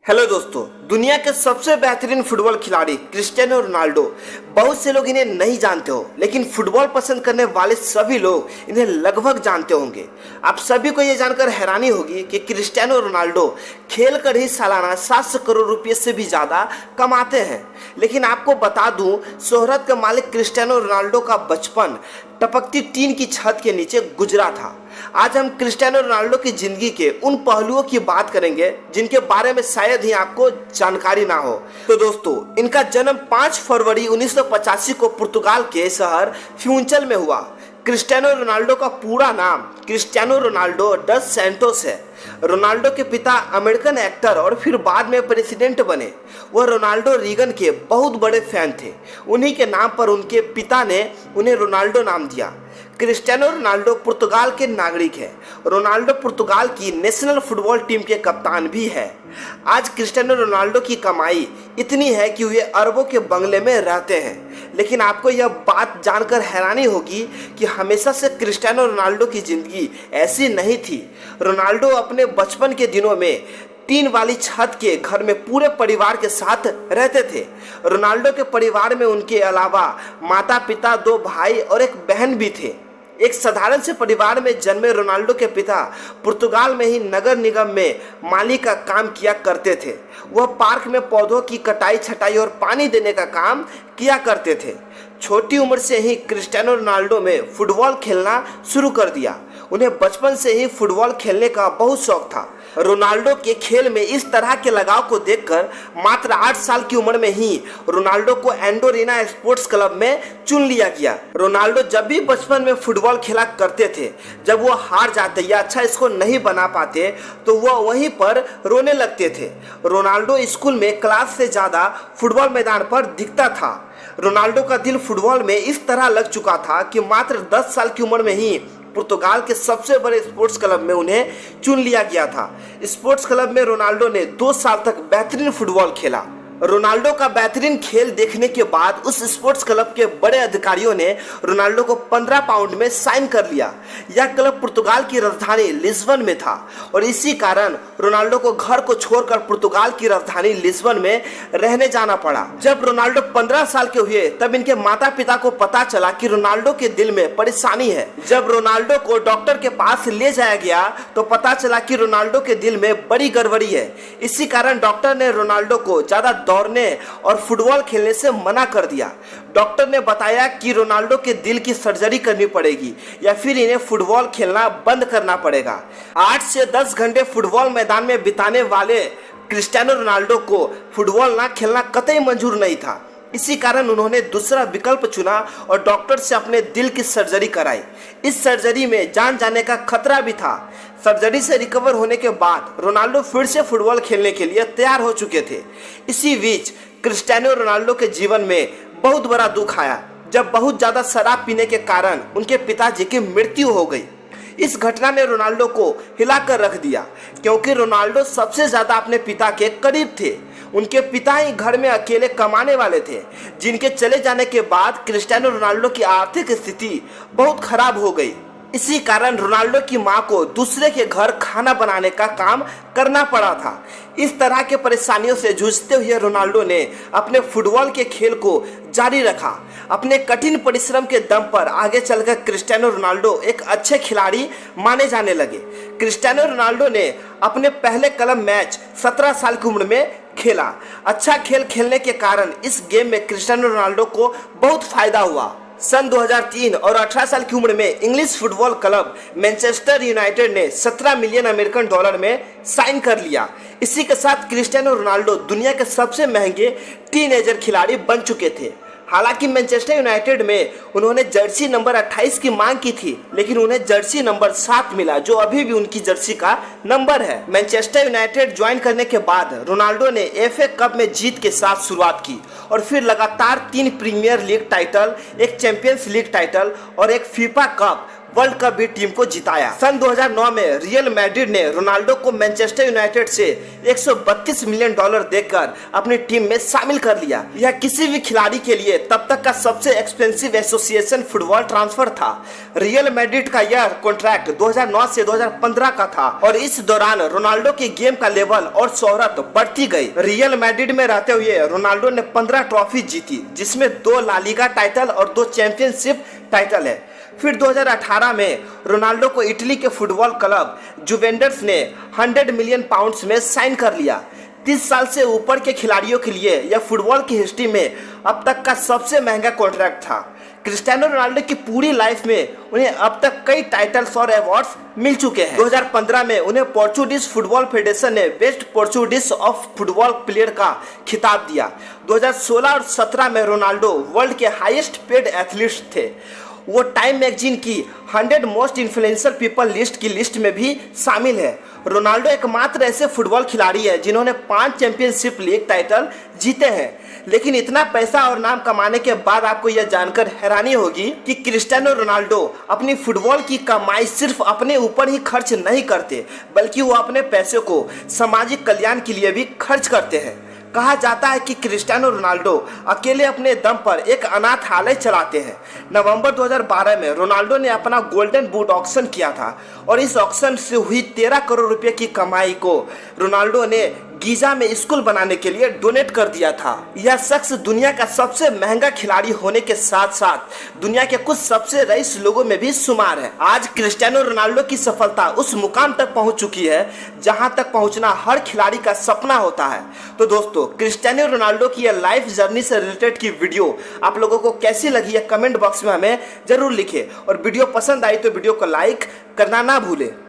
Hello दोस्तों, दुनिया के सबसे बेहतरीन फुटबॉल खिलाड़ी क्रिस्टियानो रोनाल्डो। बहुत से लोग इन्हें नहीं जानते हो, लेकिन फुटबॉल पसंद करने वाले सभी लोग इन्हें लगभग जानते होंगे। आप सभी को यह जानकर हैरानी होगी कि क्रिस्टियानो रोनाल्डो खेल कर ही सालाना 700 करोड़ रुपये से भी ज़्यादा कमाते हैं। लेकिन आपको बता दूं, शोहरत के मालिक क्रिस्टियानो रोनाल्डो का बचपन टपकती टीन की छत के नीचे गुजरा था। आज हम क्रिस्टियानो रोनाल्डो की जिंदगी के उन पहलुओं की बात करेंगे जिनके बारे में शायद ही आपको जानकारी ना हो। तो दोस्तों, इनका जन्म 5 फरवरी 1985 को पुर्तगाल के शहर फ्यूंचल में हुआ। क्रिस्टियानो रोनाल्डो का पूरा नाम क्रिस्टियानो रोनाल्डो डस सैंटोस है। रोनाल्डो के पिता अमेरिकन एक्टर और फिर बाद में प्रेसिडेंट बने। वह रोनाल्डो रीगन के बहुत बड़े फैन थे। उन्हीं के नाम पर उनके पिता ने उन्हें रोनाल्डो नाम दिया। क्रिस्टियानो रोनाल्डो पुर्तगाल के नागरिक है। रोनाल्डो पुर्तगाल की नेशनल फुटबॉल टीम के कप्तान भी है। आज क्रिस्टियानो रोनाल्डो की कमाई इतनी है कि वे अरबों के बंगले में रहते हैं। लेकिन आपको यह बात जानकर हैरानी होगी कि हमेशा से क्रिस्टियानो रोनाल्डो की जिंदगी ऐसी नहीं थी। रोनाल्डो अपने बचपन के दिनों में टीन वाली छत के घर में पूरे परिवार के साथ रहते थे। रोनाल्डो के परिवार में उनके अलावा माता पिता, 2 भाई और एक बहन भी थे। एक साधारण से परिवार में जन्मे रोनाल्डो के पिता पुर्तगाल में ही नगर निगम में माली का काम किया करते थे। वह पार्क में पौधों की कटाई, छटाई और पानी देने का काम किया करते थे। छोटी उम्र से ही क्रिस्टियानो रोनाल्डो में फुटबॉल खेलना शुरू कर दिया। उन्हें बचपन से ही फुटबॉल खेलने का बहुत शौक था। रोनाल्डो के खेल में इस तरह के लगाव को देखकर मात्र 8 साल की उम्र में ही रोनाल्डो को एंडोरिना स्पोर्ट्स क्लब में चुन लिया गया। रोनाल्डो जब भी बचपन में फुटबॉल खेला करते थे, जब वो हार जाते या अच्छा इसको नहीं बना पाते तो वह वहीं पर रोने लगते थे। रोनाल्डो स्कूल में क्लास से ज़्यादा फुटबॉल मैदान पर दिखता था। रोनाल्डो का दिल फुटबॉल में इस तरह लग चुका था कि मात्र 10 साल की उम्र में ही पुर्तगाल के सबसे बड़े स्पोर्ट्स क्लब में उन्हें चुन लिया गया था। स्पोर्ट्स क्लब में रोनाल्डो ने 2 साल तक बेहतरीन फुटबॉल खेला। रोनाल्डो का बेहतरीन खेल देखने के बाद उस स्पोर्ट्स क्लब के बड़े अधिकारियों ने रोनाल्डो को 15 पाउंड में साइन कर लिया। यह क्लब पुर्तगाल की राजधानी लिस्बन में था और इसी कारण रोनाल्डो को घर को छोड़कर पुर्तगाल की राजधानी लिस्बन में रहने जाना पड़ा। जब रोनाल्डो 15 साल के हुए तब इनके माता पिता को पता चला कि रोनाल्डो के दिल में परेशानी है। जब रोनाल्डो को डॉक्टर के पास ले जाया गया तो पता चला कि रोनाल्डो के दिल में बड़ी गड़बड़ी है। इसी कारण डॉक्टर ने रोनाल्डो को ज्यादा दौड़ने और फुटबॉल खेलने से मना कर दिया। डॉक्टर ने बताया कि रोनाल्डो के दिल की सर्जरी करनी पड़ेगी या फिर इन्हें फुटबॉल खेलना बंद करना पड़ेगा। 8 से 10 घंटे फुटबॉल मैदान में बिताने वाले क्रिस्टियानो रोनाल्डो को फुटबॉल ना खेलना कतई मंजूर नहीं था। इसी कारण उन्होंने दूसरा विकल्प चुना और डॉक्टर से अपने दिल की सर्जरी कराई। इस सर्जरी में जान जाने का खतरा भी था। सर्जरी से रिकवर होने के बाद रोनाल्डो फिर से फुटबॉल खेलने के लिए तैयार हो चुके थे। इसी बीच क्रिस्टियानो रोनाल्डो के जीवन में बहुत बड़ा दुख आया जब बहुत ज़्यादा शराब पीने के कारण उनके पिताजी की मृत्यु हो गई। इस घटना ने रोनाल्डो को हिलाकर रख दिया, क्योंकि रोनाल्डो सबसे ज़्यादा अपने पिता के करीब थे। उनके पिता ही घर में अकेले कमाने वाले थे, जिनके चले जाने के बाद क्रिस्टियानो रोनाल्डो की आर्थिक स्थिति बहुत खराब हो गई। इसी कारण रोनाल्डो की मां को दूसरे के घर खाना बनाने का काम करना पड़ा था। इस तरह के परेशानियों से जूझते हुए रोनाल्डो ने अपने फुटबॉल के खेल को जारी रखा। अपने कठिन परिश्रम के दम पर आगे चलकर क्रिस्टियानो रोनाल्डो एक अच्छे खिलाड़ी माने जाने लगे। क्रिस्टियानो रोनाल्डो ने अपने पहले क्लब मैच 17 साल की उम्र में खेला। अच्छा खेल खेलने के कारण इस गेम में क्रिस्टियानो रोनाल्डो को बहुत फायदा हुआ। सन 2003 और 18 साल की उम्र में English football club Manchester United ने 17 मिलियन अमेरिकन डॉलर में साइन कर लिया। इसी के साथ क्रिस्टियानो रोनाल्डो दुनिया के सबसे महंगे टीनेजर खिलाड़ी बन चुके थे। हालांकि मैनचेस्टर यूनाइटेड में उन्होंने जर्सी नंबर 28 की मांग की थी, लेकिन उन्हें जर्सी नंबर 7 मिला, जो अभी भी उनकी जर्सी का नंबर है। मैनचेस्टर यूनाइटेड ज्वाइन करने के बाद रोनाल्डो ने एफए कप में जीत के साथ शुरुआत की और फिर लगातार 3 प्रीमियर लीग टाइटल, एक चैंपियंस लीग टाइटल और एक फीफा कप वर्ल्ड कप भी टीम को जिताया। सन 2009 में रियल मैड्रिड ने रोनाल्डो को मैनचेस्टर यूनाइटेड से $132 मिलियन देकर अपनी टीम में शामिल कर लिया। यह किसी भी खिलाड़ी के लिए तब तक का सबसे एक्सपेंसिव एसोसिएशन फुटबॉल ट्रांसफर था। रियल मैड्रिड का यह कॉन्ट्रैक्ट 2009 से 2015 का था और इस दौरान रोनाल्डो की गेम का लेवल और शोहरत बढ़ती गई। रियल मैड्रिड में रहते हुए रोनाल्डो ने 15 ट्रॉफी जीती, जिसमें 2 ला लीगा टाइटल और 2 चैंपियनशिप टाइटल है। फिर 2018 में रोनाल्डो को इटली के फुटबॉल क्लब जुवेंटस ने 100 मिलियन पाउंड्स में साइन कर लिया। 30 साल से ऊपर के खिलाड़ियों के लिए यह फुटबॉल की हिस्ट्री में अब तक का सबसे महंगा कॉन्ट्रैक्ट था। क्रिस्टियानो रोनाल्डो की पूरी लाइफ में उन्हें अब तक कई टाइटल्स और अवार्ड्स मिल चुके हैं। 2015 में उन्हें पोर्चुगीज फुटबॉल फेडरेशन ने best Portuguese of football player का खिताब दिया। 2016 और 17 में रोनाल्डो वर्ल्ड के हाईएस्ट पेड एथलीट्स थे। वो टाइम मैगजीन की 100 मोस्ट इन्फ्लुएंशियल पीपल लिस्ट की लिस्ट में भी शामिल है। रोनाल्डो एकमात्र ऐसे फुटबॉल खिलाड़ी है जिन्होंने 5 चैंपियनशिप लीग टाइटल जीते हैं। लेकिन इतना पैसा और नाम कमाने के बाद आपको यह जानकर हैरानी होगी कि क्रिस्टियानो रोनाल्डो अपनी फुटबॉल की कमाई सिर्फ अपने ऊपर ही खर्च नहीं करते, बल्कि वो अपने पैसे को सामाजिक कल्याण के लिए भी खर्च करते हैं। कहा जाता है कि क्रिस्टियानो रोनाल्डो अकेले अपने दम पर एक अनाथालय चलाते हैं। नवंबर 2012 में रोनाल्डो ने अपना गोल्डन बूट ऑक्शन किया था और इस ऑक्शन से हुई 13 करोड़ रुपए की कमाई को रोनाल्डो ने गीजा में स्कूल बनाने के लिए डोनेट कर दिया था। यह शख्स दुनिया का सबसे महंगा खिलाड़ी होने के साथ साथ दुनिया के कुछ सबसे रईस लोगों में भी शुमार है। आज क्रिस्टियानो रोनाल्डो की सफलता उस मुकाम तक पहुंच चुकी है जहां तक पहुंचना हर खिलाड़ी का सपना होता है। तो दोस्तों, क्रिस्टियानो रोनाल्डो की यह लाइफ जर्नी से रिलेटेड की वीडियो आप लोगों को कैसी लगी है कमेंट बॉक्स में हमें जरूर लिखें और वीडियो पसंद आई तो वीडियो को लाइक करना ना भूलें।